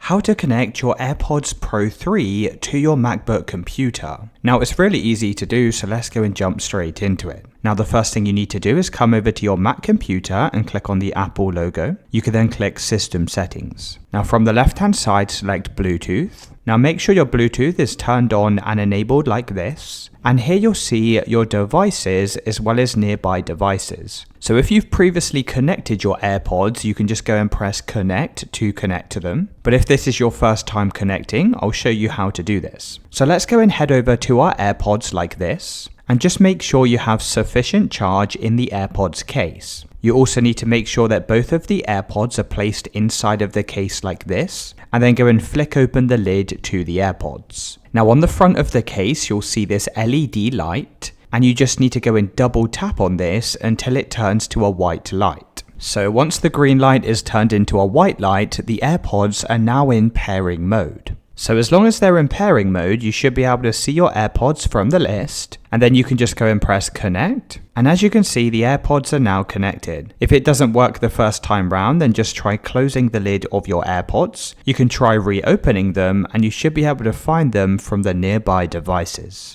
how to connect your AirPods Pro 3 to your MacBook computer. Now it's really easy to do, so let's go and jump straight into it. Now the first thing you need to do is come over to your Mac computer and click on the Apple logo. You can then click System Settings. Now from the left hand side, select Bluetooth. Now make sure your Bluetooth is turned on and enabled like this. And here you'll see your devices as well as nearby devices. So if you've previously connected your AirPods, you can just go and press connect to connect to them. But if this is your first time connecting, I'll show you how to do this. So let's go and head over to our AirPods like this. And just make sure you have sufficient charge in the AirPods case. You also need to make sure that both of the AirPods are placed inside of the case like this, and then go and flick open the lid to the AirPods. Now on the front of the case, you'll see this LED light, and you just need to go and double tap on this until it turns to a white light. So once the green light is turned into a white light, the AirPods are now in pairing mode. So as long as they're in pairing mode, you should be able to see your AirPods from the list, and then you can just go and press connect. And as you can see, the AirPods are now connected. If it doesn't work the first time round, then just try closing the lid of your AirPods. You can try reopening them, and you should be able to find them from the nearby devices.